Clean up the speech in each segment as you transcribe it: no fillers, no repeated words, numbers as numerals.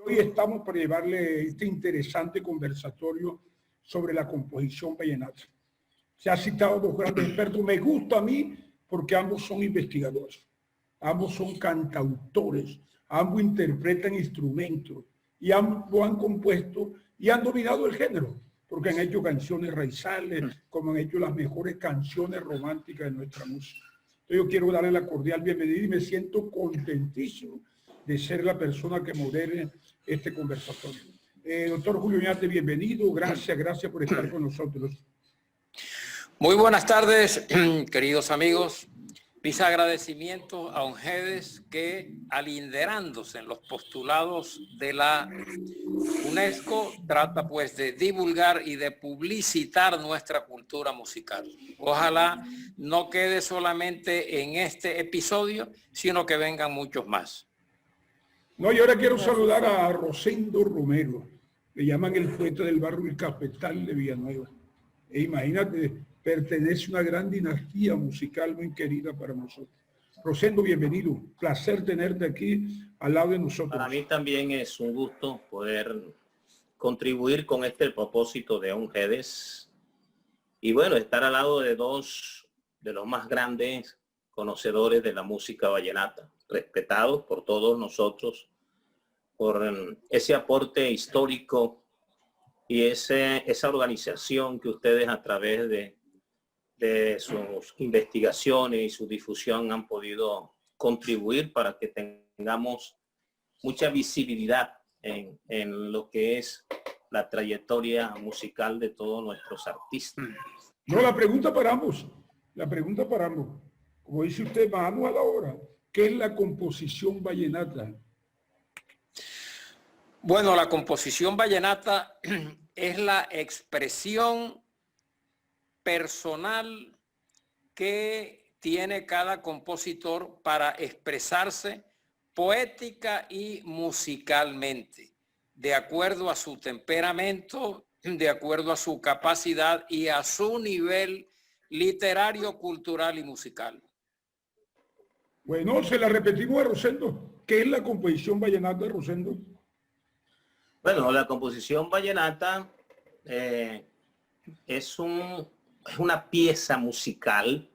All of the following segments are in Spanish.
Hoy estamos para llevarle este interesante conversatorio sobre la composición vallenata. Se ha citado a dos grandes expertos. Me gusta a mí porque ambos son investigadores, ambos son cantautores, ambos interpretan instrumentos y ambos han compuesto y han dominado el género, porque han hecho canciones raizales, como han hecho las mejores canciones románticas de nuestra música. Entonces yo quiero darle la cordial bienvenida y me siento contentísimo de ser la persona que modere este conversatorio. Doctor Julio Oñate, bienvenido. Gracias por estar con nosotros. Muy buenas tardes, queridos amigos. Mis agradecimientos a Ongedes que, alinderándose en los postulados de la UNESCO, trata pues de divulgar y de publicitar nuestra cultura musical. Ojalá no quede solamente en este episodio, sino que vengan muchos más. No, y ahora quiero saludar a Rosendo Romero. Le llaman el poeta del barrio El Cafetal de Villanueva. E imagínate, pertenece a una gran dinastía musical muy querida para nosotros. Rosendo, bienvenido. Placer tenerte aquí al lado de nosotros. Para mí también es un gusto poder contribuir con este propósito de Ongedes. Y bueno, estar al lado de dos de los más grandes conocedores de la música vallenata, respetados por todos nosotros, por ese aporte histórico y esa organización que ustedes a través de sus investigaciones y su difusión han podido contribuir para que tengamos mucha visibilidad en lo que es la trayectoria musical de todos nuestros artistas. No, la pregunta para ambos. Como dice usted, mano a la hora. ¿Qué es la composición vallenata? Bueno, la composición vallenata es la expresión personal que tiene cada compositor para expresarse poética y musicalmente, de acuerdo a su temperamento, de acuerdo a su capacidad y a su nivel literario, cultural y musical. Bueno, se la repetimos a Rosendo. ¿Qué es la composición vallenata, Rosendo? Bueno, la composición vallenata es una pieza musical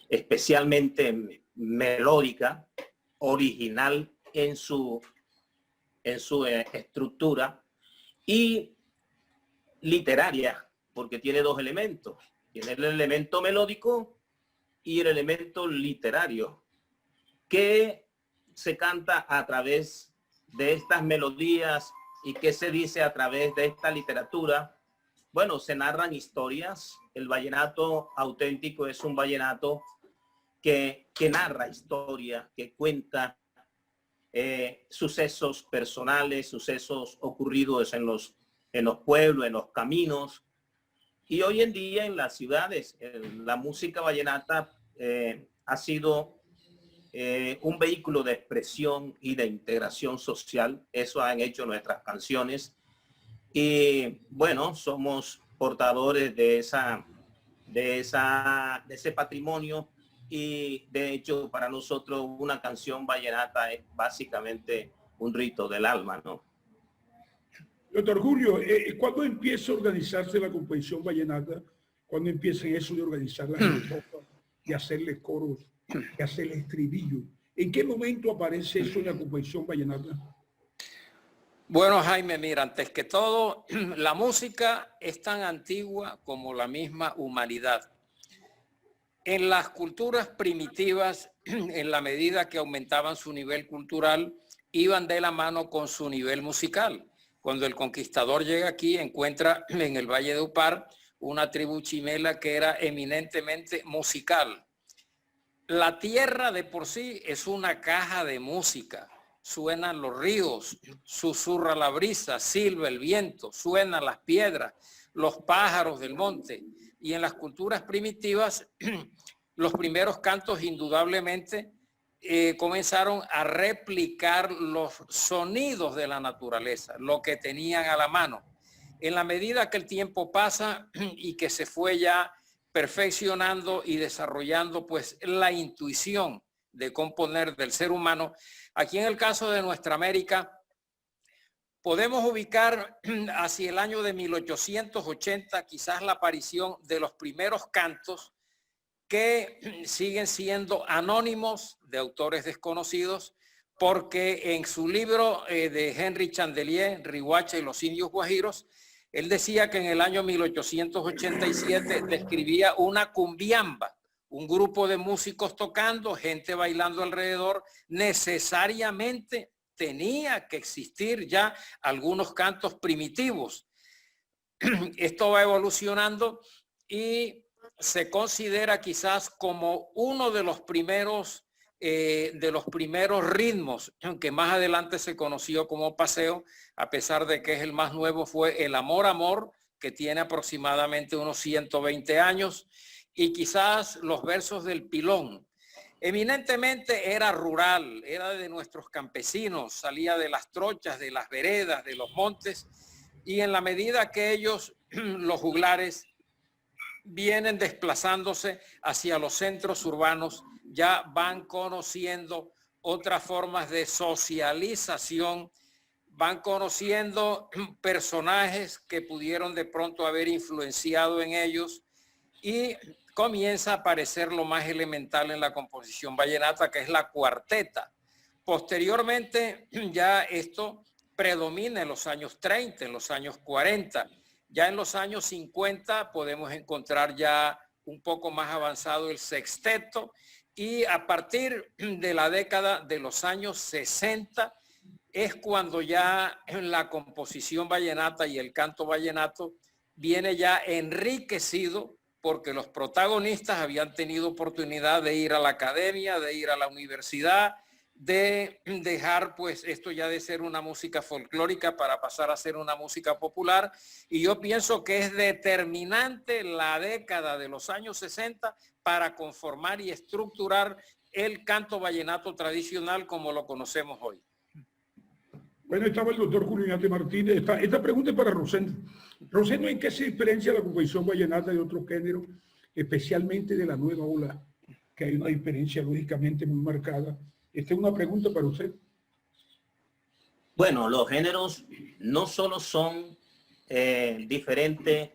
especialmente melódica, original en su estructura y literaria, porque tiene dos elementos. Tiene el elemento melódico y el elemento literario, que se canta a través de estas melodías y que se dice a través de esta literatura. Bueno, se narran historias. El vallenato auténtico es un vallenato que narra historia, que cuenta sucesos personales, sucesos ocurridos en los pueblos, en los caminos. Y hoy en día en las ciudades, la música vallenata ha sido un vehículo de expresión y de integración social. Eso han hecho nuestras canciones. Y bueno, somos portadores de ese patrimonio. Y de hecho, para nosotros una canción vallenata es básicamente un rito del alma, ¿no? Doctor Julio, ¿cuándo empieza a organizarse la composición vallenata? ¿Cuándo empieza eso de organizar las estrofas, de hacerle coros, de hacerle estribillo? ¿En qué momento aparece eso en la composición vallenata? Bueno, Jaime, mira, antes que todo, la música es tan antigua como la misma humanidad. En las culturas primitivas, en la medida que aumentaban su nivel cultural, iban de la mano con su nivel musical. Cuando el conquistador llega aquí, encuentra en el Valle de Upar una tribu chimela que era eminentemente musical. La tierra de por sí es una caja de música. Suenan los ríos, susurra la brisa, silba el viento, suenan las piedras, los pájaros del monte. Y en las culturas primitivas, los primeros cantos indudablemente comenzaron a replicar los sonidos de la naturaleza, lo que tenían a la mano. En la medida que el tiempo pasa y que se fue ya perfeccionando y desarrollando pues la intuición de componer del ser humano. Aquí en el caso de nuestra América, podemos ubicar hacia el año de 1880 quizás la aparición de los primeros cantos que siguen siendo anónimos de autores desconocidos, porque en su libro de Henry Chandelier, Riguacha y los indios guajiros, él decía que en el año 1887 describía una cumbiamba, un grupo de músicos tocando, gente bailando alrededor. Necesariamente tenía que existir ya algunos cantos primitivos. Esto va evolucionando y se considera quizás como uno de los primeros ritmos, que más adelante se conoció como paseo, a pesar de que es el más nuevo, fue el Amor, Amor, que tiene aproximadamente unos 120 años, y quizás los versos del Pilón. Eminentemente era rural, era de nuestros campesinos, salía de las trochas, de las veredas, de los montes, y en la medida que ellos, los juglares, vienen desplazándose hacia los centros urbanos, ya van conociendo otras formas de socialización, van conociendo personajes que pudieron de pronto haber influenciado en ellos, y comienza a aparecer lo más elemental en la composición vallenata, que es la cuarteta. Posteriormente ya esto predomina en los años 30, en los años 40. Ya en los años 50 podemos encontrar ya un poco más avanzado el sexteto, y a partir de la década de los años 60 es cuando ya la composición vallenata y el canto vallenato viene ya enriquecido, porque los protagonistas habían tenido oportunidad de ir a la academia, de ir a la universidad, de dejar pues esto ya de ser una música folclórica para pasar a ser una música popular. Y yo pienso que es determinante la década de los años 60 para conformar y estructurar el canto vallenato tradicional como lo conocemos hoy. Bueno, estaba el doctor Julio Ignate Martínez. Esta pregunta es para Rosendo. Rosendo, ¿en qué se diferencia la composición vallenata de otro género, especialmente de la nueva ola? Que hay una diferencia lógicamente muy marcada. Esta es una pregunta para usted. Bueno, los géneros no solo son diferentes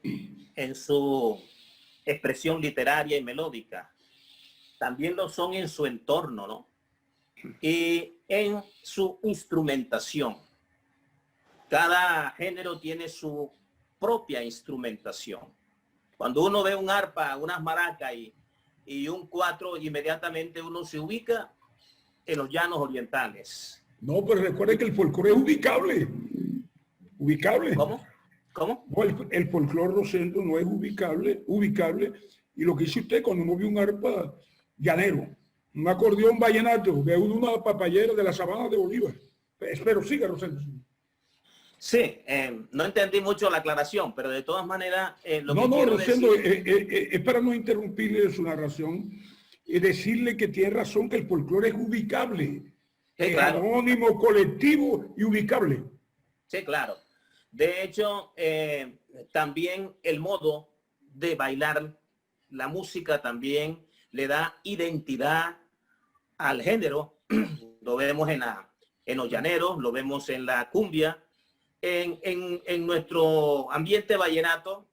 en su expresión literaria y melódica, también lo son en su entorno, ¿no? Y en su instrumentación. Cada género tiene su propia instrumentación. Cuando uno ve un arpa, unas maracas y un cuatro, inmediatamente uno se ubica en los llanos orientales. No, pero recuerde que el folclore es ubicable. Ubicable. ¿Cómo? ¿Cómo? No, el folclore, Rosendo, no es ubicable. Y lo que dice usted, cuando uno ve un arpa llanero, un acordeón vallenato, ve una papayera de la sabana de Bolívar. Espero, siga, Rosendo. Sí, no entendí mucho la aclaración, pero de todas maneras... Rosendo, es para no interrumpirle su narración, y decirle que tiene razón, que el folclore es ubicable. Sí, claro. Anónimo, colectivo y ubicable. Sí, claro. De hecho, también el modo de bailar, la música también le da identidad al género. Lo vemos en los llaneros, lo vemos en la cumbia. En nuestro ambiente vallenato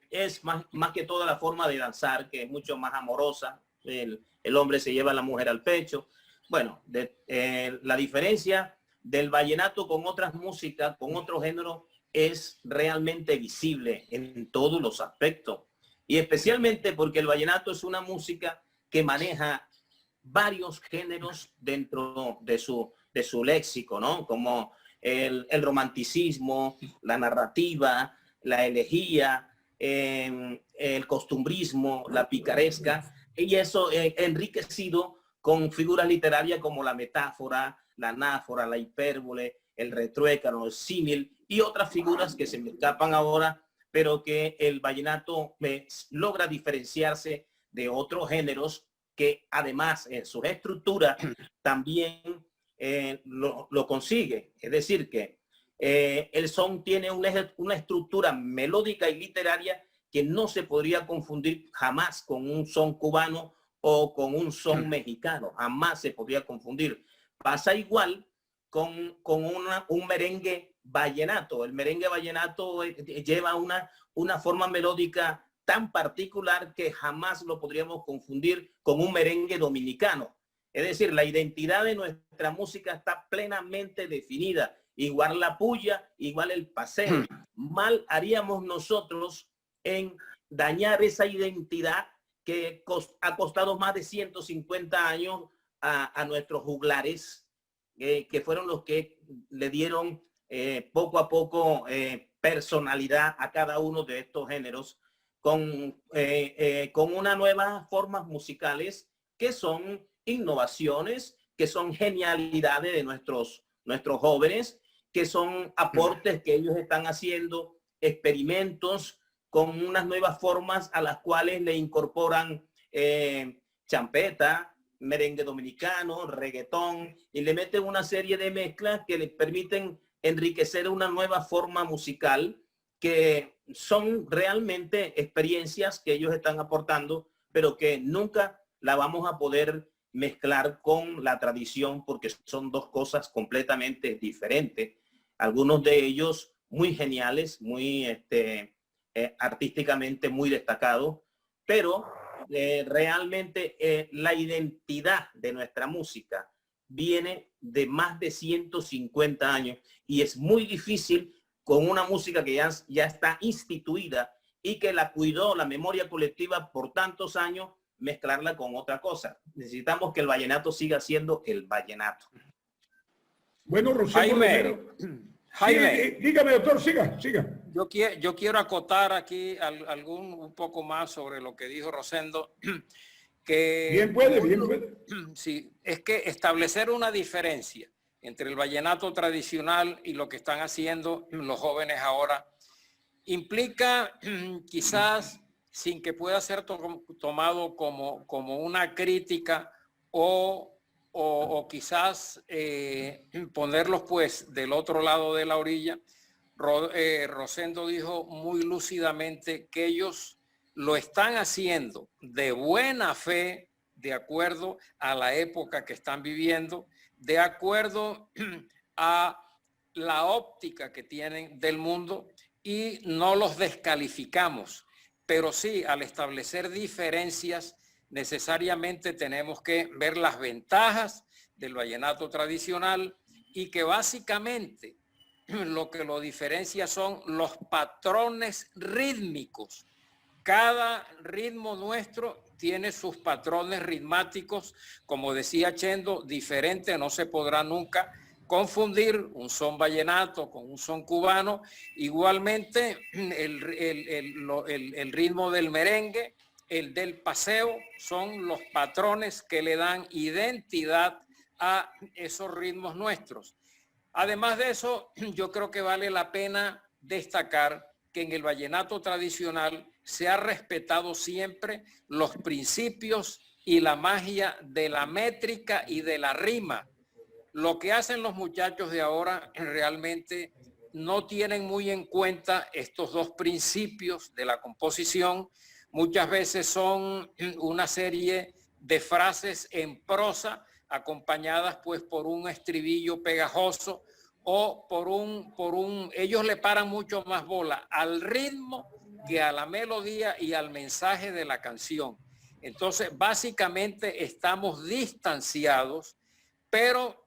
es más que toda la forma de danzar, que es mucho más amorosa. El hombre se lleva a la mujer al pecho. Bueno, la diferencia del vallenato con otras músicas, con otros géneros, es realmente visible en todos los aspectos. Y especialmente porque el vallenato es una música que maneja varios géneros dentro de su léxico, ¿no? Como el romanticismo, la narrativa, la elegía, el costumbrismo, la picaresca, y eso enriquecido con figuras literarias como la metáfora, la anáfora, la hipérbole, el retruécano, el símil y otras figuras que se me escapan ahora, pero que el vallenato logra diferenciarse de otros géneros que además en sus estructuras también lo consigue. Es decir, que el son tiene una estructura melódica y literaria que no se podría confundir jamás con un son cubano o con un son mexicano. Jamás se podría confundir. Pasa igual con un merengue vallenato. El merengue vallenato lleva una forma melódica tan particular que jamás lo podríamos confundir con un merengue dominicano. Es decir, la identidad de nuestra música está plenamente definida. Igual la puya, igual el paseo. Mal haríamos nosotros en dañar esa identidad que ha costado más de 150 años a nuestros juglares, que fueron los que le dieron poco a poco personalidad a cada uno de estos géneros con unas nuevas formas musicales que son innovaciones, que son genialidades de nuestros jóvenes, que son aportes que ellos están haciendo, experimentos con unas nuevas formas a las cuales le incorporan champeta, merengue dominicano, reggaetón, y le meten una serie de mezclas que les permiten enriquecer una nueva forma musical, que son realmente experiencias que ellos están aportando, pero que nunca la vamos a poder mezclar con la tradición, porque son dos cosas completamente diferentes. Algunos de ellos muy geniales, muy artísticamente muy destacados, pero realmente la identidad de nuestra música viene de más de 150 años y es muy difícil con una música que ya está instituida y que la cuidó la memoria colectiva por tantos años, mezclarla con otra cosa. Necesitamos que el vallenato siga siendo el vallenato. Bueno, Rosendo Romero. Jaime, Sí, dígame, doctor, siga. Yo quiero acotar aquí un poco más sobre lo que dijo Rosendo. Que bien puede. Sí, es que establecer una diferencia entre el vallenato tradicional y lo que están haciendo los jóvenes ahora implica quizás, sin que pueda ser tomado como una crítica o quizás ponerlos pues del otro lado de la orilla. Rosendo dijo muy lúcidamente que ellos lo están haciendo de buena fe, de acuerdo a la época que están viviendo, de acuerdo a la óptica que tienen del mundo, y no los descalificamos. Pero sí, al establecer diferencias, necesariamente tenemos que ver las ventajas del vallenato tradicional, y que básicamente lo que lo diferencia son los patrones rítmicos. Cada ritmo nuestro tiene sus patrones ritmáticos, como decía Chendo, diferente. No se podrá nunca confundir un son vallenato con un son cubano. Igualmente el ritmo del merengue, el del paseo, son los patrones que le dan identidad a esos ritmos nuestros. Además de eso, yo creo que vale la pena destacar que en el vallenato tradicional se ha respetado siempre los principios y la magia de la métrica y de la rima. Lo que hacen los muchachos de ahora realmente no tienen muy en cuenta estos dos principios de la composición. Muchas veces son una serie de frases en prosa acompañadas pues por un estribillo pegajoso, o ellos le paran mucho más bola al ritmo que a la melodía y al mensaje de la canción. Entonces, básicamente estamos distanciados, pero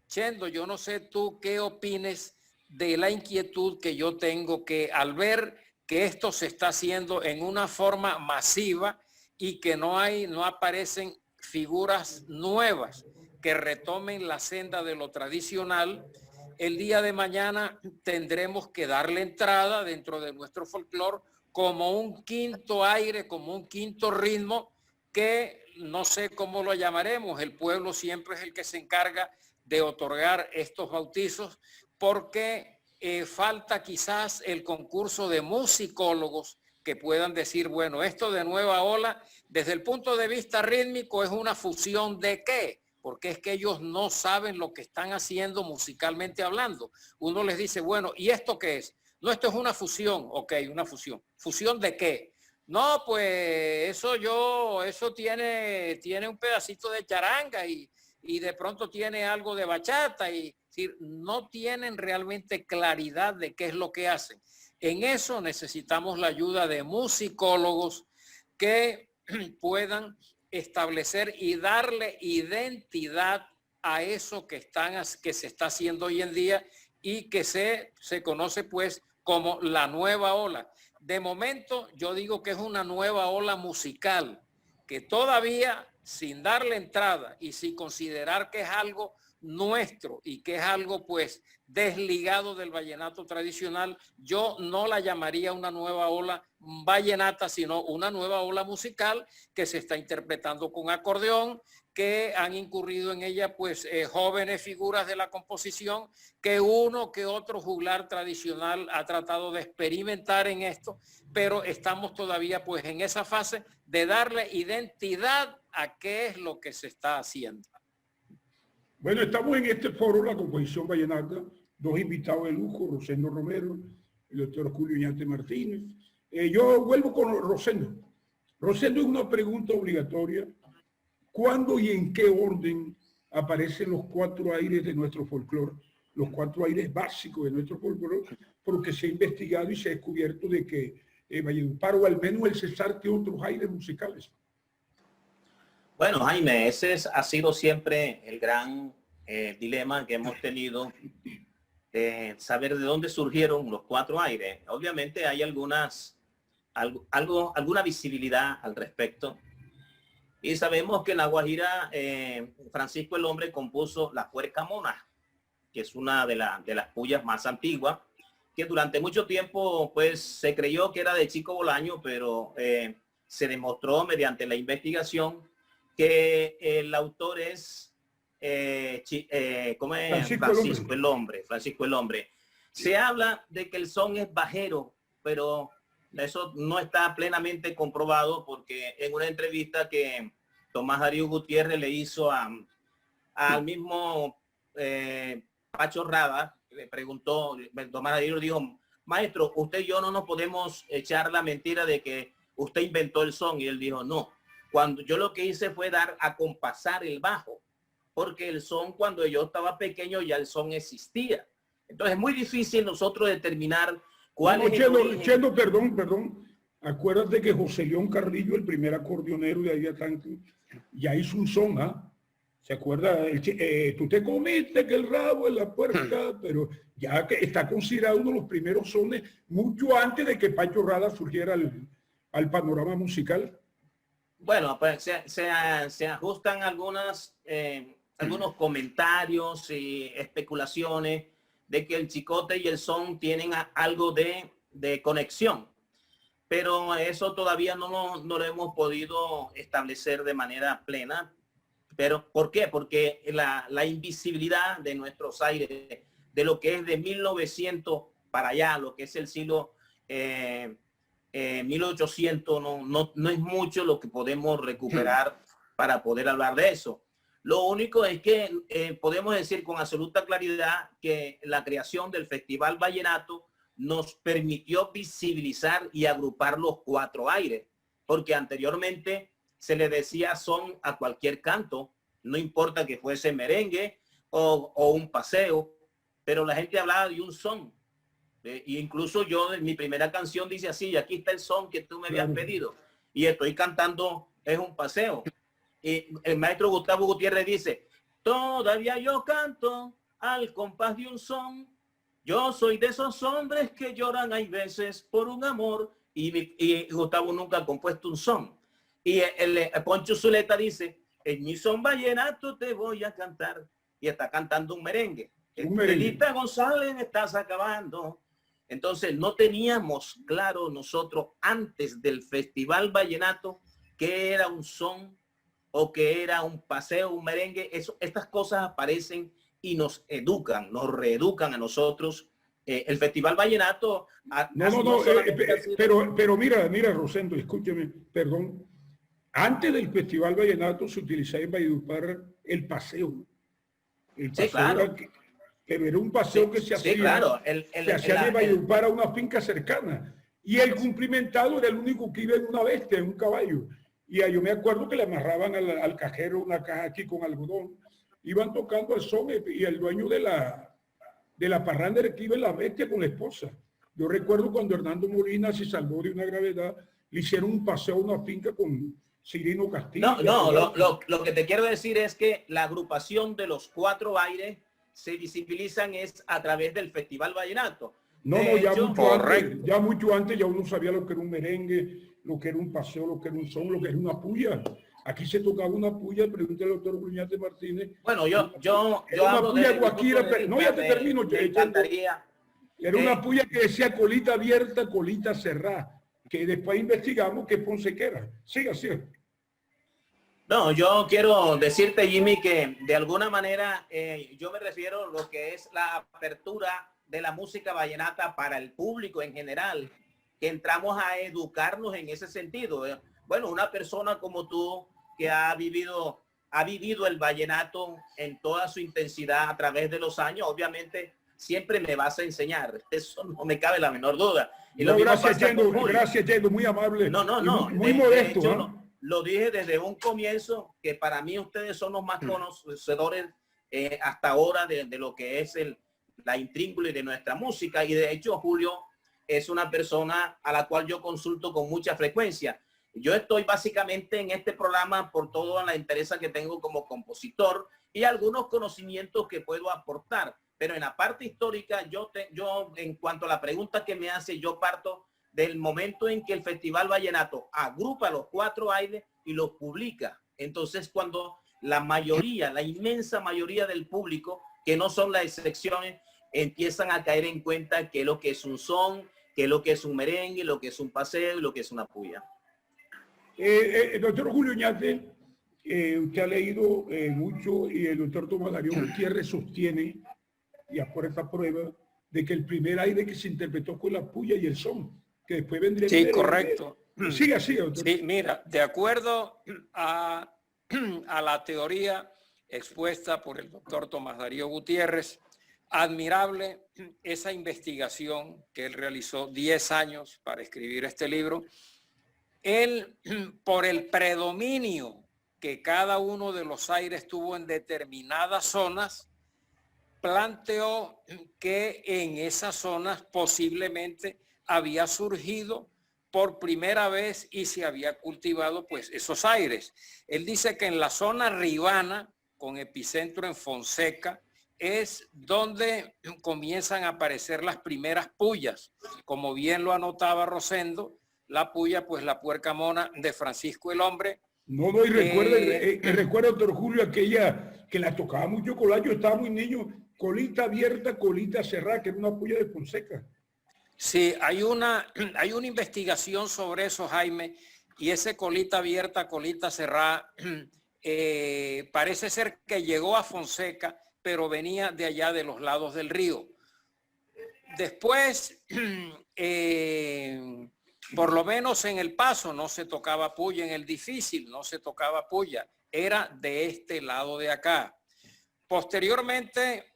Chendo, yo no sé tú qué opines de la inquietud que yo tengo, que al ver que esto se está haciendo en una forma masiva y que no aparecen figuras nuevas que retomen la senda de lo tradicional, el día de mañana tendremos que darle entrada dentro de nuestro folclore como un quinto aire, como un quinto ritmo, que no sé cómo lo llamaremos. El pueblo siempre es el que se encarga de otorgar estos bautizos, porque falta quizás el concurso de musicólogos que puedan decir, bueno, esto de nueva ola, desde el punto de vista rítmico, es una fusión de ¿qué? Porque es que ellos no saben lo que están haciendo musicalmente hablando. Uno les dice, bueno, ¿y esto qué es? No, esto es una fusión. Ok, una fusión. ¿Fusión de qué? no, pues eso tiene un pedacito de charanga y de pronto tiene algo de bachata y es decir, no tienen realmente claridad de qué es lo que hacen. En eso necesitamos la ayuda de musicólogos que puedan establecer y darle identidad a eso que se está haciendo hoy en día y que se conoce pues como la nueva ola. De momento yo digo que es una nueva ola musical que todavía sin darle entrada y sin considerar que es algo nuestro y que es algo pues desligado del vallenato tradicional, yo no la llamaría una nueva ola vallenata, sino una nueva ola musical que se está interpretando con acordeón, que han incurrido en ella pues jóvenes figuras de la composición, que uno que otro juglar tradicional ha tratado de experimentar en esto, pero estamos todavía pues en esa fase de darle identidad a qué es lo que se está haciendo. Bueno, estamos en este foro, la composición vallenata, dos invitados de lujo, Rosendo Romero, el doctor Julio Iñate Martínez. Yo vuelvo con Rosendo. Rosendo, es una pregunta obligatoria. ¿Cuándo y en qué orden aparecen los cuatro aires de nuestro folclore? Los cuatro aires básicos de nuestro folclore, porque se ha investigado y se ha descubierto de que Valledupar, o al menos el Cesar, tiene otros aires musicales. Bueno, Jaime, ha sido siempre el gran dilema que hemos tenido, saber de dónde surgieron los cuatro aires. Obviamente hay alguna visibilidad al respecto. Y sabemos que en La Guajira, Francisco el Hombre compuso La Puerca Mona, que es una de las pullas más antiguas, que durante mucho tiempo pues se creyó que era de Chico Bolaño, pero se demostró mediante la investigación que el autor es Francisco el Hombre. Se habla de que el son es bajero, pero eso no está plenamente comprobado, porque en una entrevista que Tomás Darío Gutiérrez le hizo al mismo Pacho Rada, le preguntó, Tomás Darío dijo: maestro, usted y yo no nos podemos echar la mentira de que usted inventó el son. Y él dijo: no, cuando yo lo que hice fue dar a compasar el bajo, porque el son, cuando yo estaba pequeño, ya el son existía. Entonces es muy difícil nosotros determinar cuál es el origen. Chelo, perdón. Acuérdate que José León Carrillo, el primer acordeonero de Ayatanque, ya hizo un son, ¿ah? ¿Se acuerda? Tú te comiste que el rabo es la puerca, pero ya que está considerado uno de los primeros sones, mucho antes de que Pacho Rada surgiera al panorama musical. Bueno, pues se ajustan algunos comentarios y especulaciones de que el chicote y el son tienen algo de conexión, pero eso todavía no lo hemos podido establecer de manera plena. ¿Pero por qué? Porque la invisibilidad de nuestros aires, de lo que es de 1900 para allá, lo que es el siglo 1800, no es mucho lo que podemos recuperar para poder hablar de eso. Lo único es que podemos decir con absoluta claridad que la creación del Festival Vallenato nos permitió visibilizar y agrupar los cuatro aires, porque anteriormente se le decía son a cualquier canto, no importa que fuese merengue o un paseo, pero la gente hablaba de un son. Y incluso yo, en mi primera canción dice así: aquí está el son que tú me habías pedido, y estoy cantando, es un paseo. Y el maestro Gustavo Gutiérrez dice: todavía yo canto al compás de un son, yo soy de esos hombres que lloran hay veces por un amor. Y Gustavo nunca ha compuesto un son. Y el Poncho Zuleta dice: en mi son vallenato te voy a cantar, y está cantando un merengue. Elita González, estás acabando. Entonces no teníamos claro nosotros antes del Festival Vallenato qué era un son o qué era un paseo, un merengue. Estas cosas aparecen y nos educan, nos reeducan a nosotros. El Festival Vallenato... Pero mira, Rosendo, escúcheme, perdón. Antes del Festival Vallenato se utilizaba en Valledupar el paseo. El paseo, sí, claro. Pero era un paseo que se hacía, sí, claro. se hacía de Valledupar a una finca cercana. Y el cumplimentado era el único que iba en una bestia, en un caballo. Y yo me acuerdo que le amarraban al cajero una caja aquí con algodón. Iban tocando el son y el dueño de la parranda era que iba en la bestia con la esposa. Yo recuerdo cuando Hernando Molina se salvó de una gravedad, le hicieron un paseo a una finca con Cirino Castillo. Lo que te quiero decir es que la agrupación de los Cuatro Aires se visibilizan es a través del Festival Vallenato. Ya mucho antes ya uno sabía lo que era un merengue, lo que era un paseo, lo que era un son, lo que era una puya. Aquí se tocaba una puya, pregúntale al doctor Bruñate Martínez. Bueno, yo una puya guaquira, no, ya te termino. Era una puya que decía colita abierta, colita cerrada, que después investigamos que Ponsequera. Siga. No, yo quiero decirte, Jimmy, que de alguna manera yo me refiero a lo que es la apertura de la música vallenata para el público en general, que entramos a educarnos en ese sentido. Bueno, una persona como tú que ha vivido el vallenato en toda su intensidad a través de los años, obviamente siempre me vas a enseñar. Eso no me cabe la menor duda. Y no, gracias, Yendo, muy amable. No. Muy modesto. Yo lo dije desde un comienzo, que para mí ustedes son los más conocedores hasta ahora de lo que es la intríngulis de nuestra música. Y de hecho, Julio es una persona a la cual yo consulto con mucha frecuencia. Yo estoy básicamente en este programa por toda la interés que tengo como compositor y algunos conocimientos que puedo aportar. Pero en la parte histórica, yo en cuanto a la pregunta que me hace, yo parto del momento en que el Festival Vallenato agrupa los Cuatro Aires y los publica. Entonces, cuando la inmensa mayoría del público, que no son las excepciones, empiezan a caer en cuenta qué es lo que es un son, qué es lo que es un merengue, lo que es un paseo y lo que es una puya. Doctor Julio Oñate, usted ha leído mucho y el doctor Tomás Darío Gutiérrez sostiene, y por esta prueba, de que el primer aire que se interpretó fue la puya y el son, que después vendría... Sí, correcto. Siga, doctor. Sí, mira, de acuerdo a la teoría expuesta por el doctor Tomás Darío Gutiérrez, admirable esa investigación que él realizó 10 años para escribir este libro. Él, por el predominio que cada uno de los aires tuvo en determinadas zonas, planteó que en esas zonas posiblemente había surgido por primera vez y se había cultivado pues esos aires. Él dice que en la zona ribana, con epicentro en Fonseca, es donde comienzan a aparecer las primeras puyas. Como bien lo anotaba Rosendo, la puya, pues la puerca mona de Francisco el Hombre. No, y recuerda, doctor Julio, aquella que la tocaba mucho Colayo, yo estaba muy niño, colita abierta, colita cerrada, que era una puya de Fonseca. Sí, hay una investigación sobre eso, Jaime, y ese colita abierta, colita cerrada, parece ser que llegó a Fonseca, pero venía de allá de los lados del río. Después, por lo menos en El Paso no se tocaba puya, en el Difícil no se tocaba puya, era de este lado de acá. Posteriormente,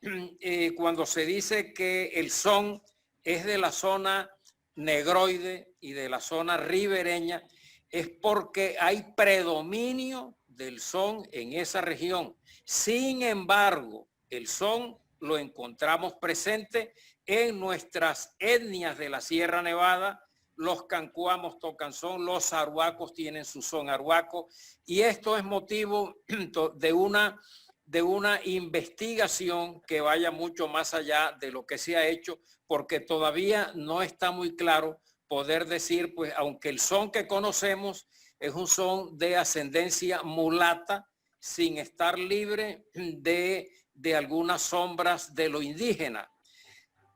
cuando se dice que el son es de la zona negroide y de la zona ribereña, es porque hay predominio del son en esa región. Sin embargo, el son lo encontramos presente en nuestras etnias de la Sierra Nevada. Los cancuamos tocan son, los arhuacos tienen su son arhuaco, y esto es motivo de una investigación que vaya mucho más allá de lo que se ha hecho, porque todavía no está muy claro poder decir, pues, aunque el son que conocemos es un son de ascendencia mulata, sin estar libre de algunas sombras de lo indígena.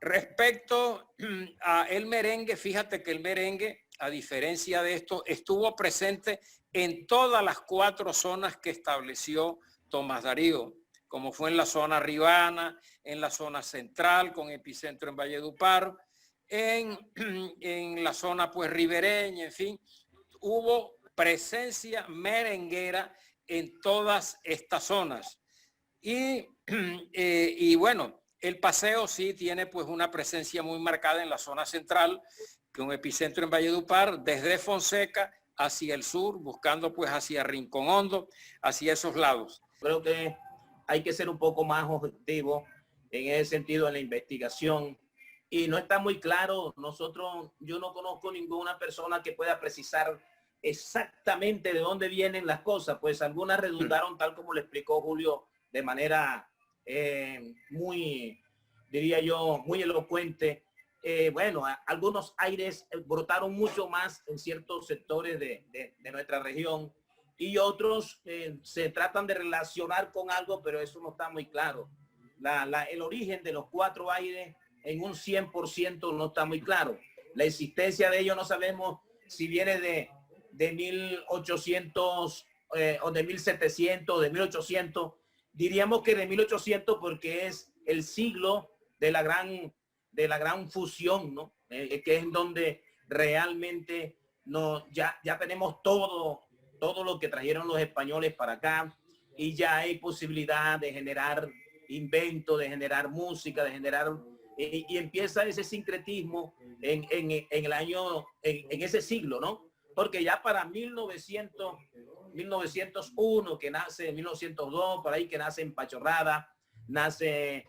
Respecto a el merengue, fíjate que el merengue, a diferencia de esto, estuvo presente en todas las 4 zonas que estableció Tomás Darío, como fue en la zona ribana, en la zona central, con epicentro en Valledupar, en la zona pues ribereña, en fin, hubo presencia merenguera en todas estas zonas. Y bueno, el paseo sí tiene pues una presencia muy marcada en la zona central, que un epicentro en Valledupar, desde Fonseca hacia el sur, buscando pues hacia Rincón Hondo, hacia esos lados. Creo que hay que ser un poco más objetivo en ese sentido en la investigación y no está muy claro. Yo no conozco ninguna persona que pueda precisar exactamente de dónde vienen las cosas, pues algunas redundaron tal como le explicó Julio de manera muy, diría yo, muy elocuente. Bueno, algunos aires brotaron mucho más en ciertos sectores de nuestra región y otros se tratan de relacionar con algo, pero eso no está muy claro. El origen de los 4 aires en un 100% no está muy claro. La existencia de ellos no sabemos si viene de 1800 o de 1700, de 1800. Diríamos que de 1800 porque es el siglo de la gran fusión, ¿no? Que es donde realmente ya tenemos todo lo que trajeron los españoles para acá y ya hay posibilidad de generar invento, de generar música, de generar y empieza ese sincretismo en el año, en ese siglo, ¿no? Porque ya para 1901 que nace, 1902 por ahí que nace en Pachorrada, nace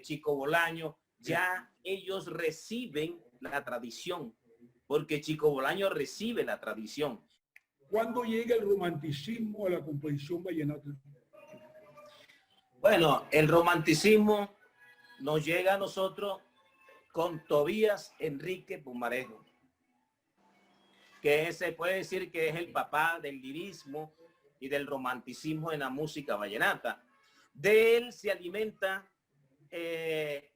Chico Bolaño, ya ellos reciben la tradición, porque Chico Bolaño recibe la tradición. ¿Cuándo llega el romanticismo a la composición vallenata? Bueno, el romanticismo nos llega a nosotros con Tobías Enrique Pumarejo, que se puede decir que es el papá del lirismo y del romanticismo en la música vallenata. De él se alimenta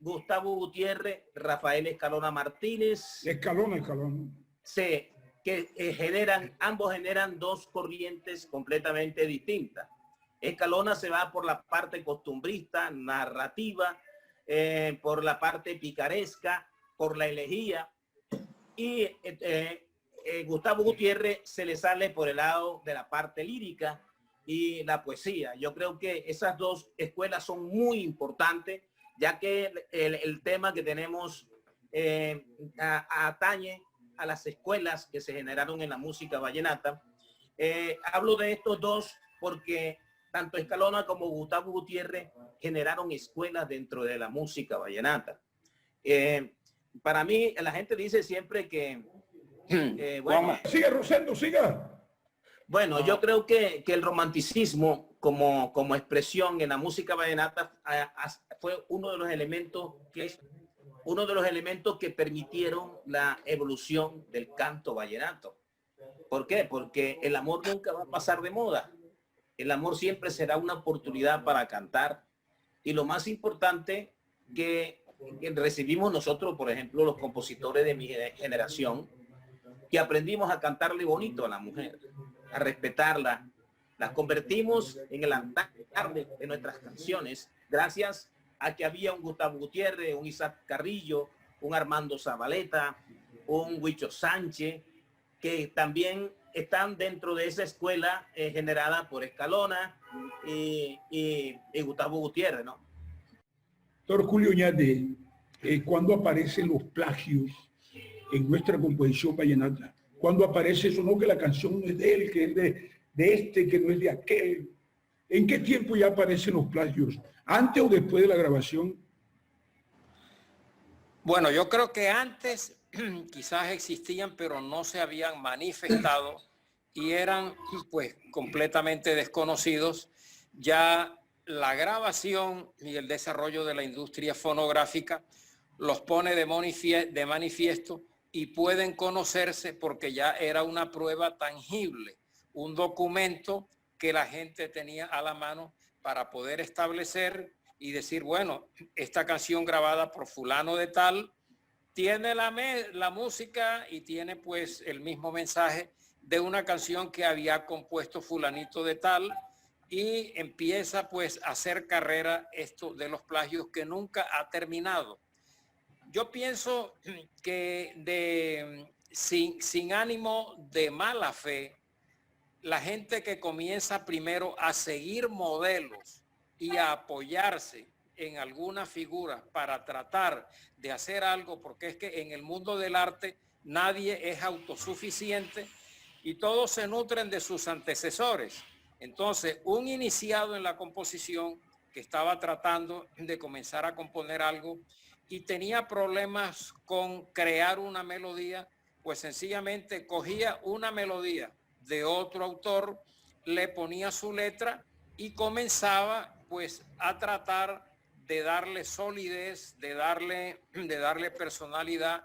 Gustavo Gutiérrez, Rafael Escalona Martínez. Escalona. Ambos generan 2 corrientes completamente distintas. Escalona se va por la parte costumbrista, narrativa, por la parte picaresca, por la elegía, y Gustavo Gutiérrez se le sale por el lado de la parte lírica y la poesía. Yo creo que esas 2 escuelas son muy importantes, ya que el tema que tenemos atañe a las escuelas que se generaron en la música vallenata. Hablo de estos 2 porque tanto Escalona como Gustavo Gutiérrez generaron escuelas dentro de la música vallenata. Para mí, la gente dice siempre que bueno, siga Rosendo, siga. Bueno, yo creo que el romanticismo como expresión en la música vallenata fue uno de los elementos que permitieron la evolución del canto vallenato. ¿Por qué? Porque el amor nunca va a pasar de moda. El amor siempre será una oportunidad para cantar. Y lo más importante que recibimos nosotros, por ejemplo, los compositores de mi generación, que aprendimos a cantarle bonito a la mujer, a respetarla. Las convertimos en el altar de nuestras canciones gracias a que había un Gustavo Gutiérrez, un Isaac Carrillo, un Armando Zabaleta, un Huicho Sánchez, que también están dentro de esa escuela generada por Escalona y Gustavo Gutiérrez, ¿no? Doctor Julio Oñate, ¿cuándo aparecen los plagios en nuestra composición vallenata? ¿Cuándo aparece eso? No, que la canción no es de él, que es de este, que no es de aquel. ¿En qué tiempo ya aparecen los plagios? ¿Antes o después de la grabación? Bueno, yo creo que antes quizás existían, pero no se habían manifestado y eran pues completamente desconocidos. Ya la grabación y el desarrollo de la industria fonográfica los pone de manifiesto y pueden conocerse porque ya era una prueba tangible, un documento que la gente tenía a la mano para poder establecer y decir, bueno, esta canción grabada por fulano de tal tiene la música y tiene pues el mismo mensaje de una canción que había compuesto fulanito de tal, y empieza pues a hacer carrera esto de los plagios que nunca ha terminado. Yo pienso que sin ánimo de mala fe, la gente que comienza primero a seguir modelos y a apoyarse en alguna figura para tratar de hacer algo, porque es que en el mundo del arte nadie es autosuficiente y todos se nutren de sus antecesores. Entonces, un iniciado en la composición que estaba tratando de comenzar a componer algo y tenía problemas con crear una melodía, pues sencillamente cogía una melodía de otro autor, le ponía su letra y comenzaba pues a tratar de darle solidez, de darle personalidad,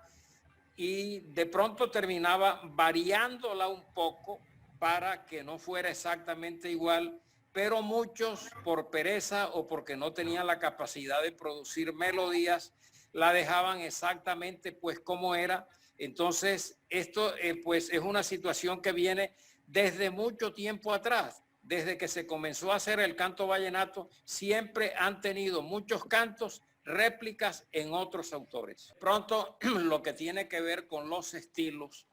y de pronto terminaba variándola un poco para que no fuera exactamente igual, pero muchos por pereza o porque no tenían la capacidad de producir melodías, la dejaban exactamente pues como era. Entonces esto pues es una situación que viene desde mucho tiempo atrás. Desde que se comenzó a hacer el canto vallenato, siempre han tenido muchos cantos réplicas en otros autores. Pronto, lo que tiene que ver con los estilos,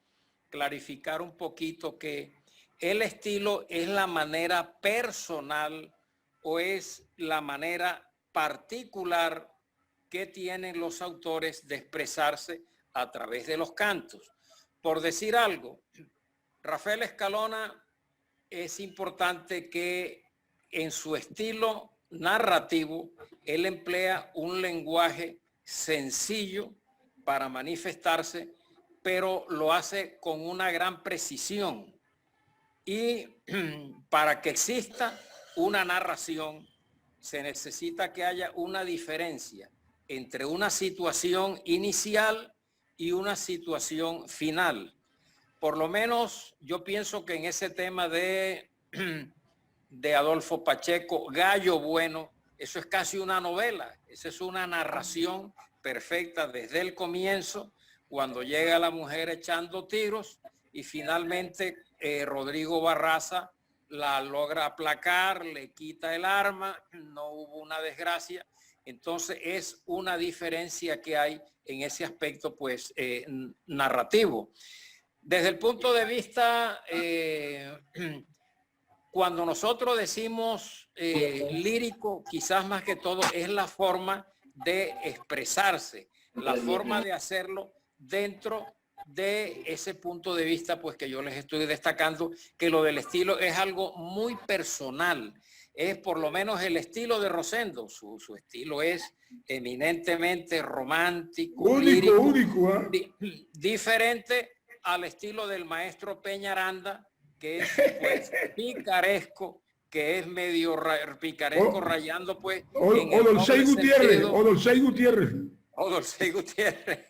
clarificar un poquito que el estilo es la manera personal o es la manera particular que tienen los autores de expresarse a través de los cantos. Por decir algo, Rafael Escalona es importante que en su estilo narrativo él emplea un lenguaje sencillo para manifestarse, pero lo hace con una gran precisión. Y para que exista una narración se necesita que haya una diferencia entre una situación inicial y una situación final. Por lo menos yo pienso que en ese tema de Adolfo Pacheco, Gallo Bueno, eso es casi una novela, esa es una narración perfecta desde el comienzo, cuando llega la mujer echando tiros y finalmente Rodrigo Barraza la logra aplacar, le quita el arma, no hubo una desgracia. Entonces es una diferencia que hay en ese aspecto pues narrativo. Desde el punto de vista, cuando nosotros decimos lírico, quizás más que todo es la forma de expresarse, la forma de hacerlo dentro de ese punto de vista, pues que yo les estoy destacando, que lo del estilo es algo muy personal. Es por lo menos el estilo de Rosendo, su estilo es eminentemente romántico, lírico, diferente al estilo del maestro Peñaranda, que es pues picaresco, que es medio picaresco, rayando pues Odolcey Gutiérrez,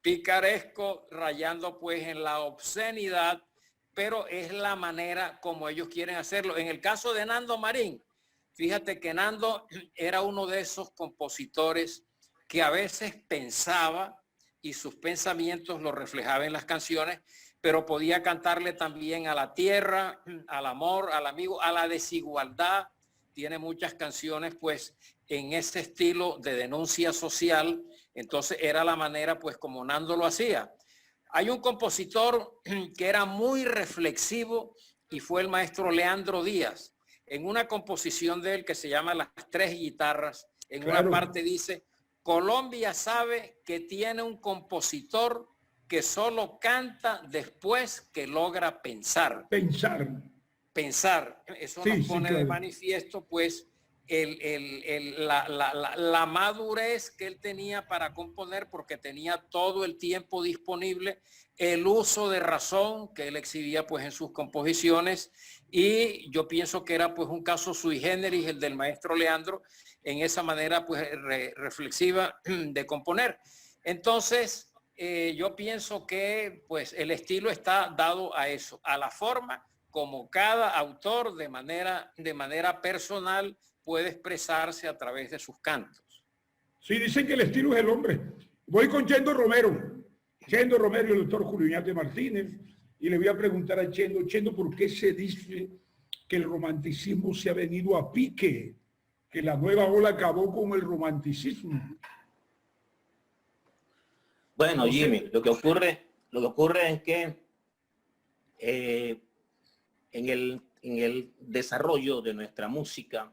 picaresco, rayando pues en la obscenidad, pero es la manera como ellos quieren hacerlo. En el caso de Nando Marín, fíjate que Nando era uno de esos compositores que a veces pensaba y sus pensamientos los reflejaba en las canciones, pero podía cantarle también a la tierra, al amor, al amigo, a la desigualdad. Tiene muchas canciones pues en ese estilo de denuncia social. Entonces era la manera pues como Nando lo hacía. Hay un compositor que era muy reflexivo y fue el maestro Leandro Díaz. En una composición de él que se llama Las Tres Guitarras, en una parte dice: Colombia sabe que tiene un compositor que solo canta después que logra pensar. Pensar. Eso nos pone de manifiesto pues la madurez que él tenía para componer, porque tenía todo el tiempo disponible, el uso de razón que él exhibía pues en sus composiciones, y yo pienso que era pues un caso sui generis el del maestro Leandro en esa manera pues reflexiva de componer. Entonces yo pienso que pues el estilo está dado a eso, a la forma como cada autor de manera personal puede expresarse a través de sus cantos. Sí, dicen que el estilo es el hombre. Voy con Chendo Romero y el doctor Julio Iñate Martínez, y le voy a preguntar a Chendo, ¿por qué se dice que el romanticismo se ha venido a pique? Que la nueva ola acabó con el romanticismo. Bueno, Jimmy, lo que ocurre es que en el desarrollo de nuestra música,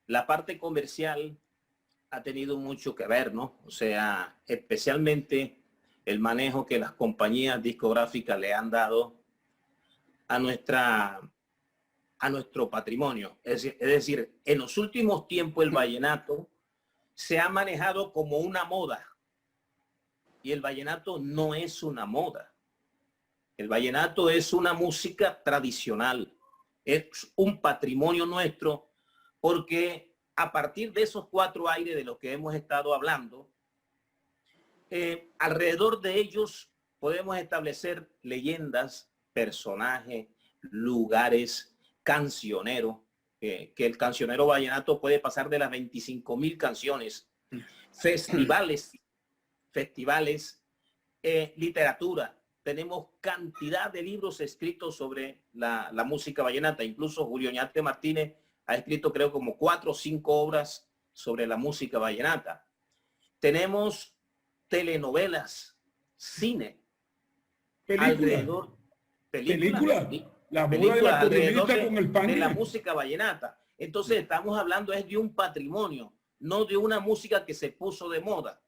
la parte comercial ha tenido mucho que ver, ¿no? O sea, especialmente el manejo que las compañías discográficas le han dado a nuestro patrimonio. Es decir, en los últimos tiempos el vallenato se ha manejado como una moda, y el vallenato no es una moda. El vallenato es una música tradicional, es un patrimonio nuestro, porque a partir de esos 4 aires de los que hemos estado hablando, alrededor de ellos podemos establecer leyendas, personajes, lugares, cancioneros, que el cancionero vallenato puede pasar de las 25.000 canciones, festivales, literatura. Tenemos cantidad de libros escritos sobre la música vallenata. Incluso Julio Oñate Martínez ha escrito, creo, como 4 o 5 obras sobre la música vallenata. Tenemos telenovelas, cine, Película. La boda de la corionita con el pan de la música vallenata. Entonces estamos hablando es de un patrimonio, no de una música que se puso de moda.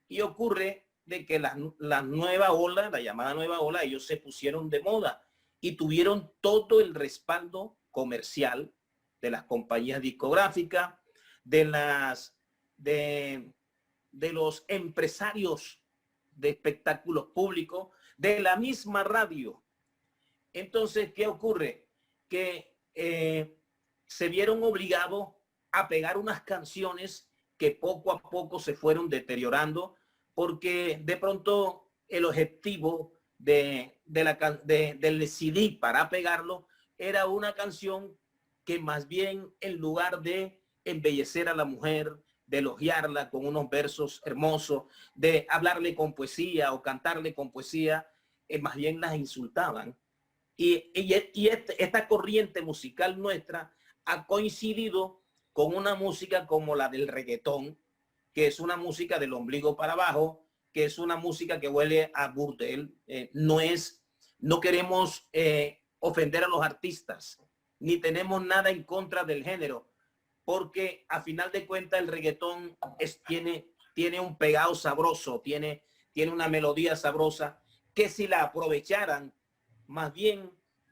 Y ocurre de que la nueva ola, la llamada nueva ola, ellos se pusieron de moda y tuvieron todo el respaldo comercial de las compañías discográficas, de los empresarios de espectáculos públicos, de la misma radio. Entonces, ¿qué ocurre? Que se vieron obligados a pegar unas canciones que poco a poco se fueron deteriorando, porque de pronto el objetivo del CD para pegarlo era una canción que más bien, en lugar de embellecer a la mujer, de elogiarla con unos versos hermosos, de hablarle con poesía o cantarle con poesía, más bien las insultaban. Y esta corriente musical nuestra ha coincidido con una música como la del reggaetón, que es una música del ombligo para abajo, que es una música que huele a burdel. No queremos ofender a los artistas, ni tenemos nada en contra del género, porque a final de cuentas el reggaetón tiene un pegado sabroso, tiene una melodía sabrosa, que si la aprovecharan, más bien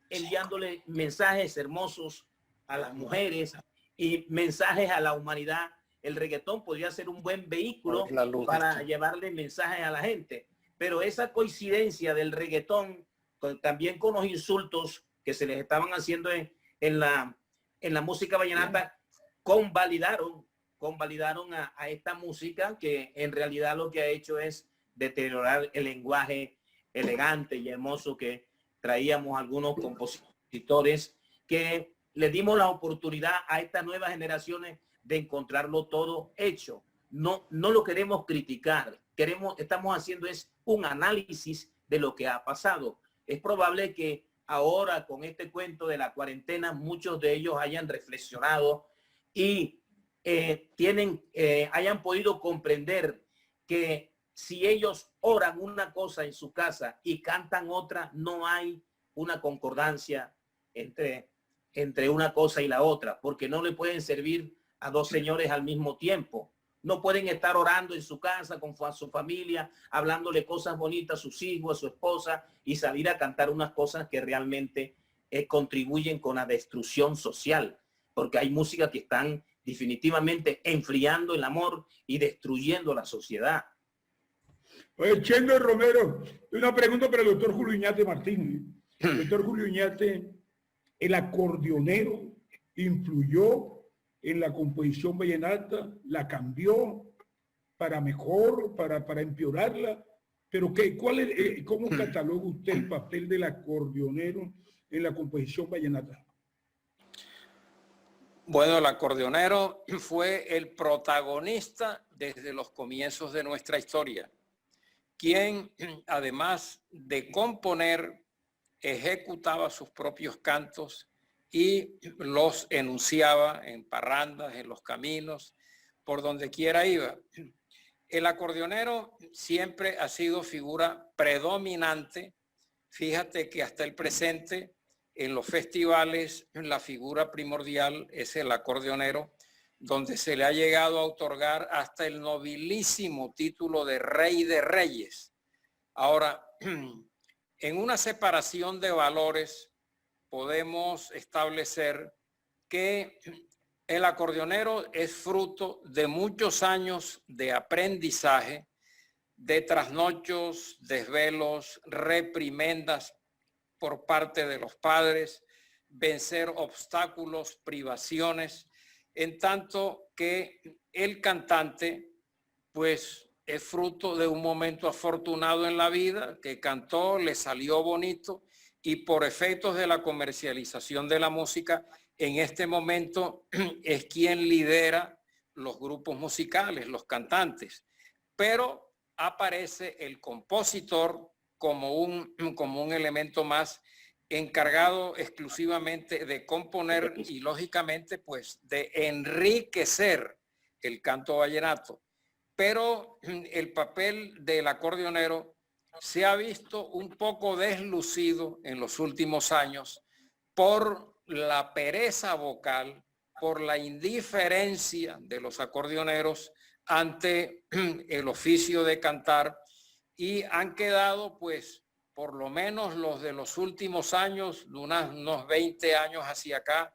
enviándole mensajes hermosos a las mujeres y mensajes a la humanidad, el reggaetón podría ser un buen vehículo para llevarle mensajes a la gente. Pero esa coincidencia del reggaetón también con los insultos que se les estaban haciendo en la música vallenata, convalidaron a esta música, que en realidad lo que ha hecho es deteriorar el lenguaje elegante y hermoso que traíamos algunos compositores, que le dimos la oportunidad a estas nuevas generaciones de encontrarlo todo hecho. No lo queremos criticar, estamos haciendo es un análisis de lo que ha pasado. Es probable que ahora, con este cuento de la cuarentena, muchos de ellos hayan reflexionado y hayan podido comprender que si ellos oran una cosa en su casa y cantan otra, no hay una concordancia entre una cosa y la otra, porque no le pueden servir a 2 señores al mismo tiempo. No pueden estar orando en su casa con su familia, hablándole cosas bonitas a sus hijos, a su esposa, y salir a cantar unas cosas que realmente contribuyen con la destrucción social, porque hay música que están definitivamente enfriando el amor y destruyendo la sociedad. Oye, Chendo Romero, una pregunta para el doctor Julio Oñate Martínez. Doctor Julio Oñate, ¿el acordeonero influyó en la composición vallenata? ¿La cambió para mejor, para empeorarla? Pero ¿cómo cataloga usted el papel del acordeonero en la composición vallenata? Bueno, el acordeonero fue el protagonista desde los comienzos de nuestra historia, quien, además de componer, ejecutaba sus propios cantos y los enunciaba en parrandas, en los caminos, por donde quiera iba. El acordeonero siempre ha sido figura predominante. Fíjate que hasta el presente, en los festivales, la figura primordial es el acordeonero, donde se le ha llegado a otorgar hasta el nobilísimo título de Rey de Reyes. Ahora, en una separación de valores podemos establecer que el acordeonero es fruto de muchos años de aprendizaje, de trasnochos, desvelos, reprimendas por parte de los padres, vencer obstáculos, privaciones, en tanto que el cantante, pues, es fruto de un momento afortunado en la vida, que cantó, le salió bonito, y por efectos de la comercialización de la música, en este momento es quien lidera los grupos musicales, los cantantes. Pero aparece el compositor como un elemento más encargado exclusivamente de componer y lógicamente pues de enriquecer el canto vallenato. Pero el papel del acordeonero se ha visto un poco deslucido en los últimos años por la pereza vocal, por la indiferencia de los acordeoneros ante el oficio de cantar, y han quedado, pues, por lo menos los de los últimos años, de unos 20 años hacia acá,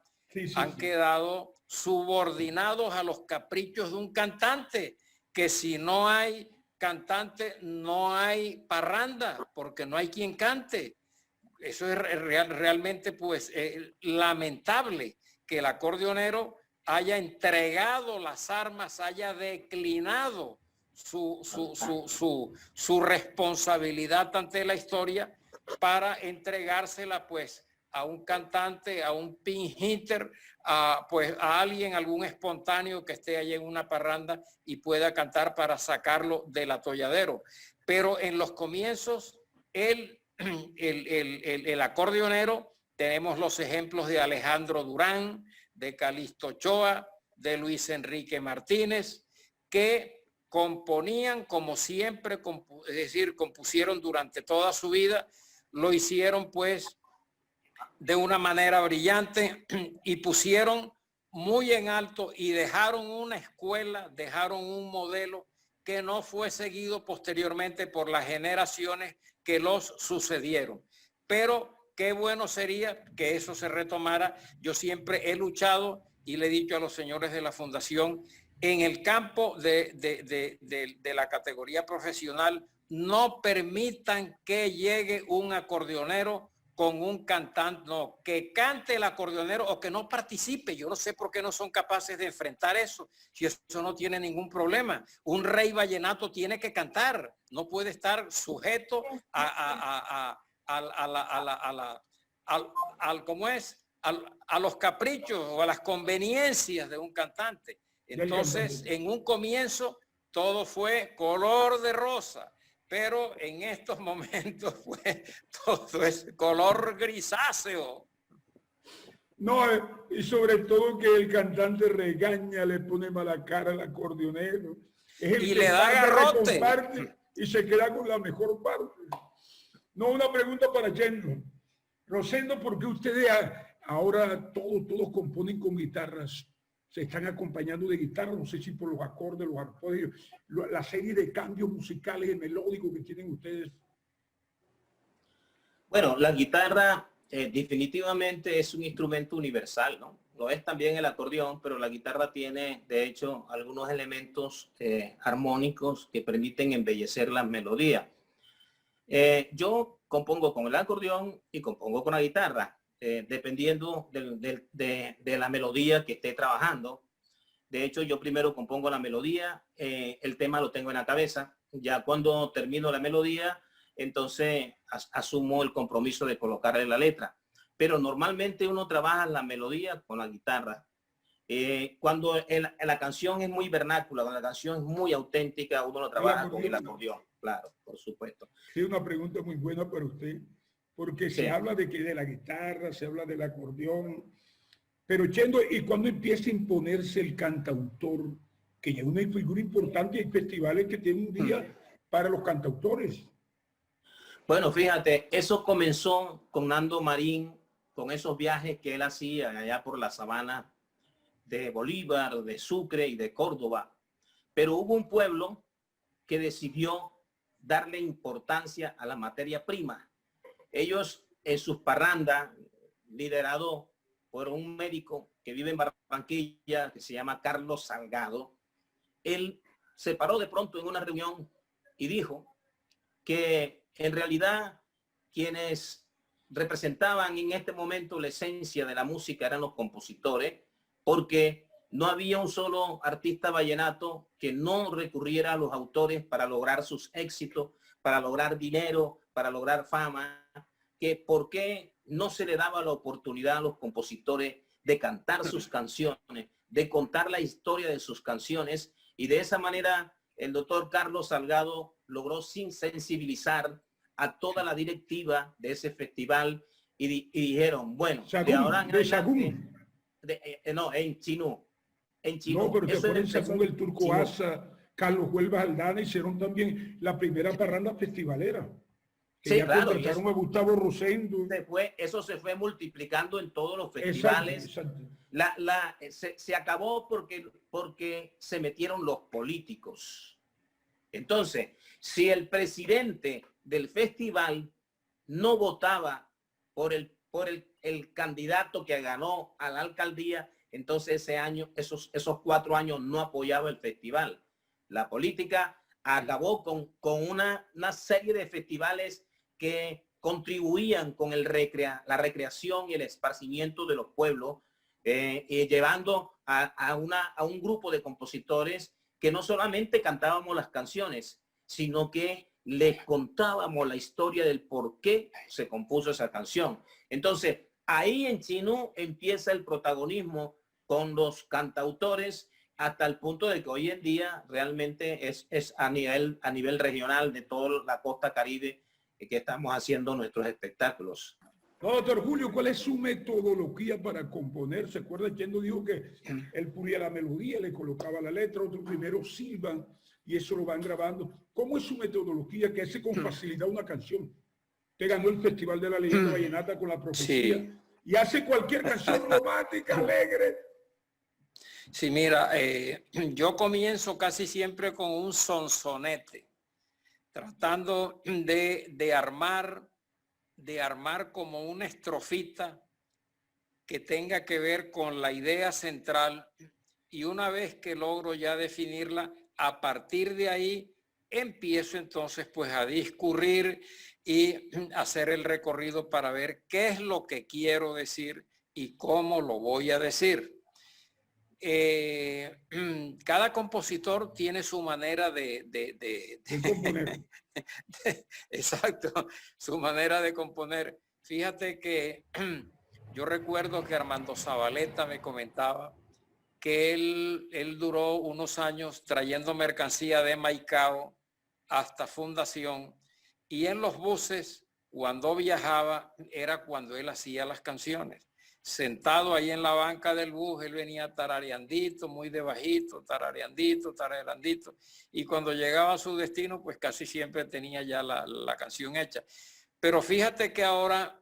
han quedado subordinados a los caprichos de un cantante, que si no hay cantante no hay parranda, porque no hay quien cante. Eso es realmente pues lamentable, que el acordeonero haya entregado las armas, haya declinado su responsabilidad ante la historia para entregársela pues a un cantante, a un pin hitter, pues a alguien, algún espontáneo que esté allí en una parranda y pueda cantar para sacarlo del atolladero. Pero en los comienzos, el acordeonero, tenemos los ejemplos de Alejandro Durán, de Calixto Ochoa, de Luis Enrique Martínez, que componían como siempre, es decir, compusieron durante toda su vida, lo hicieron pues de una manera brillante y pusieron muy en alto y dejaron una escuela, dejaron un modelo que no fue seguido posteriormente por las generaciones que los sucedieron. Pero qué bueno sería que eso se retomara. Yo siempre he luchado y le he dicho a los señores de la Fundación, en el campo de la categoría profesional, no permitan que llegue un acordeonero con un cantante, no, que cante el acordeonero o que no participe. Yo no sé por qué no son capaces de enfrentar eso, si eso no tiene ningún problema. Un rey vallenato tiene que cantar, no puede estar sujeto a los caprichos o a las conveniencias de un cantante. Entonces, en un comienzo todo fue color de rosa, pero en estos momentos pues todo es color grisáceo. No, y sobre todo que el cantante regaña, le pone mala cara al acordeonero. Es el y que le da garrote. Y se queda con la mejor parte. No, una pregunta para Jenno. Rosendo, ¿por qué ustedes ahora todos componen con guitarras? Se están acompañando de guitarra, no sé si por los acordes, los arpegios, la serie de cambios musicales y melódicos que tienen ustedes. Bueno, la guitarra definitivamente es un instrumento universal, ¿no? Lo es también el acordeón, pero la guitarra tiene, de hecho, algunos elementos armónicos que permiten embellecer la melodía. Yo compongo con el acordeón y compongo con la guitarra. Dependiendo de la melodía que esté trabajando. De hecho, yo primero compongo la melodía, el tema lo tengo en la cabeza. Ya cuando termino la melodía, entonces asumo el compromiso de colocarle la letra. Pero normalmente uno trabaja la melodía con la guitarra. Cuando la canción es muy vernácula, cuando la canción es muy auténtica, uno lo trabaja con el acordeón. Claro, por supuesto. Sí, una pregunta muy buena para usted. Porque se habla de la guitarra, se habla del acordeón, pero Chendo, ¿y cuando empieza a imponerse el cantautor? Que ya es una figura importante y hay festivales que tienen un día para los cantautores. Bueno, fíjate, eso comenzó con Nando Marín, con esos viajes que él hacía allá por la sabana de Bolívar, de Sucre y de Córdoba. Pero hubo un pueblo que decidió darle importancia a la materia prima. Ellos en sus parrandas, liderado por un médico que vive en Barranquilla, que se llama Carlos Salgado, él se paró de pronto en una reunión y dijo que en realidad quienes representaban en este momento la esencia de la música eran los compositores, porque no había un solo artista vallenato que no recurriera a los autores para lograr sus éxitos, para lograr dinero, para lograr fama, que por qué no se le daba la oportunidad a los compositores de cantar sus canciones, de contar la historia de sus canciones, y de esa manera el doctor Carlos Salgado logró sensibilizar a toda la directiva de ese festival y dijeron, bueno, Sagún, de ahora en adelante, no, en Chinú. No, pero te acuerdas con el Turco Asa, Carlos Huelva Aldana hicieron también la primera parranda festivalera. Que sí, ya claro, contrataron a Gustavo Rosendo. Eso se fue multiplicando en todos los festivales. Exacto, exacto. Se acabó porque se metieron los políticos. Entonces, si el presidente del festival no votaba por el candidato que ganó a la alcaldía, entonces ese año, esos 4 años no apoyaba el festival. La política acabó con una serie de festivales que contribuían con la recreación y el esparcimiento de los pueblos, y llevando a un grupo de compositores que no solamente cantábamos las canciones, sino que les contábamos la historia del por qué se compuso esa canción. Entonces, ahí en Chinú empieza el protagonismo con los cantautores, hasta el punto de que hoy en día realmente es a nivel regional de toda la costa Caribe que estamos haciendo nuestros espectáculos. No, doctor Julio, ¿cuál es su metodología para componer? ¿Se acuerda que él dijo que él pulía la melodía, le colocaba la letra, otros primero silban y eso lo van grabando? ¿Cómo es su metodología que hace con facilidad una canción? Usted ganó el Festival de la Leyenda Vallenata con La Profecía, sí, y hace cualquier canción romántica, alegre. Sí, mira, yo comienzo casi siempre con un sonsonete, tratando de armar como una estrofita que tenga que ver con la idea central, y una vez que logro ya definirla, a partir de ahí empiezo entonces pues a discurrir y hacer el recorrido para ver qué es lo que quiero decir y cómo lo voy a decir. Cada compositor tiene su manera de componer. Exacto, su manera de componer. Fíjate que yo recuerdo que Armando Zabaleta me comentaba que él duró unos años trayendo mercancía de Maicao hasta Fundación, y en los buses, cuando viajaba, era cuando él hacía las canciones. Sentado ahí en la banca del bus, él venía tarareandito, muy de bajito, tarareandito, y cuando llegaba a su destino, pues casi siempre tenía ya la canción hecha. Pero fíjate que ahora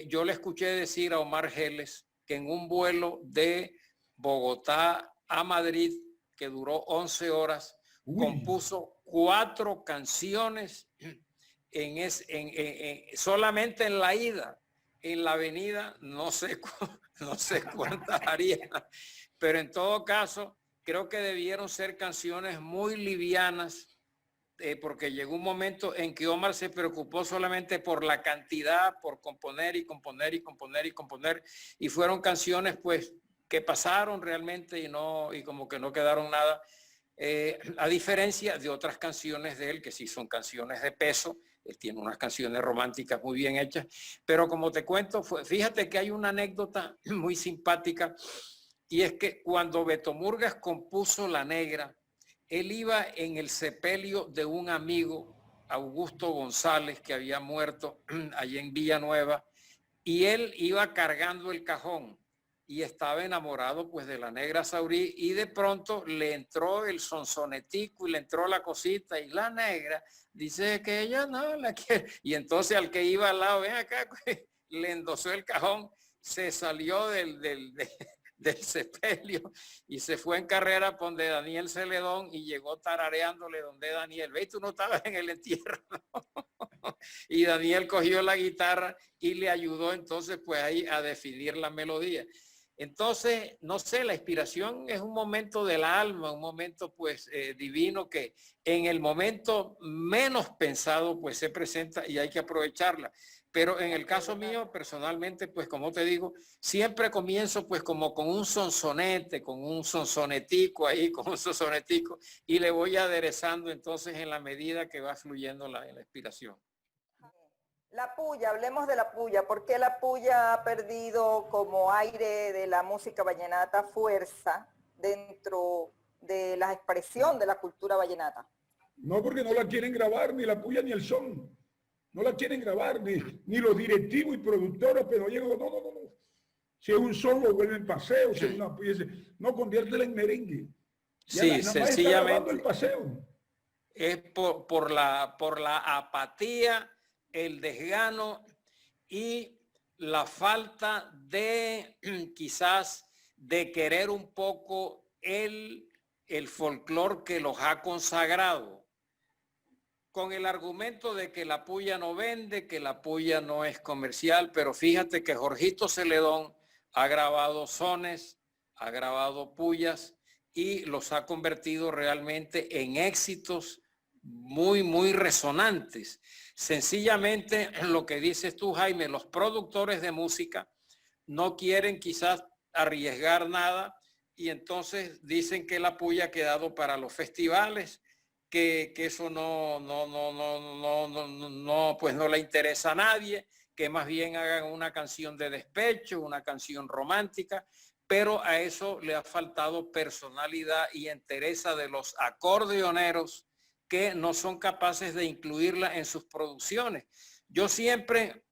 yo le escuché decir a Omar Geles que en un vuelo de Bogotá a Madrid, que duró 11 horas, compuso 4 canciones solamente en la ida. En la avenida no sé cuántas haría, pero en todo caso creo que debieron ser canciones muy livianas, porque llegó un momento en que Omar se preocupó solamente por la cantidad, por componer y componer y componer y componer, y fueron canciones pues que pasaron realmente y como que no quedaron nada, a diferencia de otras canciones de él que sí son canciones de peso. Él tiene unas canciones románticas muy bien hechas, pero como te cuento, fíjate que hay una anécdota muy simpática, y es que cuando Beto Murgas compuso La Negra, él iba en el sepelio de un amigo, Augusto González, que había muerto allí en Villanueva, y él iba cargando el cajón y estaba enamorado pues de La Negra Saurí, y de pronto le entró el sonsonetico y le entró la cosita, y La Negra dice que ella no la quiere, y entonces al que iba al lado, ven acá, le endosó el cajón, se salió del sepelio y se fue en carrera por donde Daniel Celedón y llegó tarareándole donde Daniel, ve, tú no estabas en el entierro, ¿no? Y Daniel cogió la guitarra y le ayudó entonces pues ahí a definir la melodía. Entonces, no sé, la inspiración es un momento del alma, un momento pues divino que en el momento menos pensado pues se presenta y hay que aprovecharla. Pero en el caso mío, personalmente, pues como te digo, siempre comienzo pues como con un sonsonete, con un sonsonetico ahí, con un sonsonetico, y le voy aderezando entonces en la medida que va fluyendo la inspiración. La puya, hablemos de la puya. ¿Por qué la puya ha perdido como aire de la música vallenata fuerza dentro de la expresión de la cultura vallenata? No, porque no la quieren grabar, ni la puya ni el son. No la quieren grabar, ni los directivos y productores, pero llego, no. Si es un son, lo vuelven paseo, si es una puya, no, conviértela en merengue. Sí, sencillamente. El paseo. Es por la apatía, el desgano y la falta de quizás de querer un poco el folclore que los ha consagrado, con el argumento de que la puya no vende, que la puya no es comercial, pero fíjate que Jorgito Celedón ha grabado sones, ha grabado puyas y los ha convertido realmente en éxitos muy resonantes. Sencillamente lo que dices tú, Jaime, los productores de música no quieren quizás arriesgar nada y entonces dicen que la puya ha quedado para los festivales, que eso pues no le interesa a nadie, que más bien hagan una canción de despecho, una canción romántica, pero a eso le ha faltado personalidad y entereza de los acordeoneros que no son capaces de incluirla en sus producciones. Yo siempre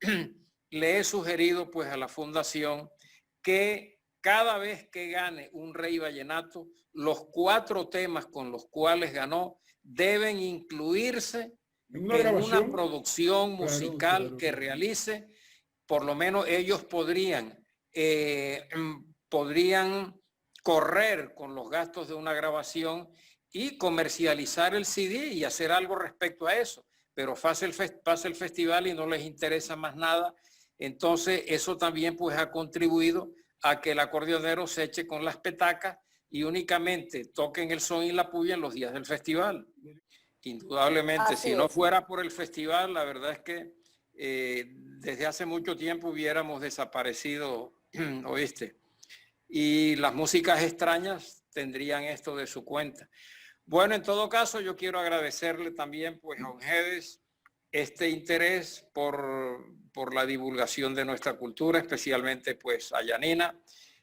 le he sugerido pues a la fundación que cada vez que gane un rey vallenato, los 4 temas con los cuales ganó deben incluirse en una producción musical que realice. Por lo menos ellos podrían correr con los gastos de una grabación y comercializar el CD y hacer algo respecto a eso. Pero pasa el festival y no les interesa más nada. Entonces eso también pues ha contribuido a que el acordeonero se eche con las petacas y únicamente toquen el son y la puya en los días del festival. Indudablemente, si no fuera por el festival, la verdad es que desde hace mucho tiempo hubiéramos desaparecido, ¿oíste? Y las músicas extrañas tendrían esto de su cuenta. Bueno, en todo caso, yo quiero agradecerle también pues a Ongedes este interés por la divulgación de nuestra cultura, especialmente pues a Yanina.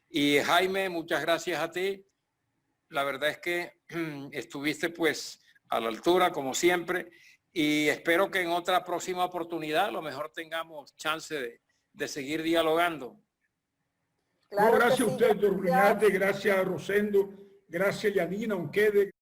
Y Jaime, muchas gracias a ti. La verdad es que estuviste pues a la altura, como siempre, y espero que en otra próxima oportunidad a lo mejor tengamos chance de seguir dialogando. Claro, no, gracias a usted, doctor Bruñate, gracias a Rosendo, gracias a Yanina Ongedes.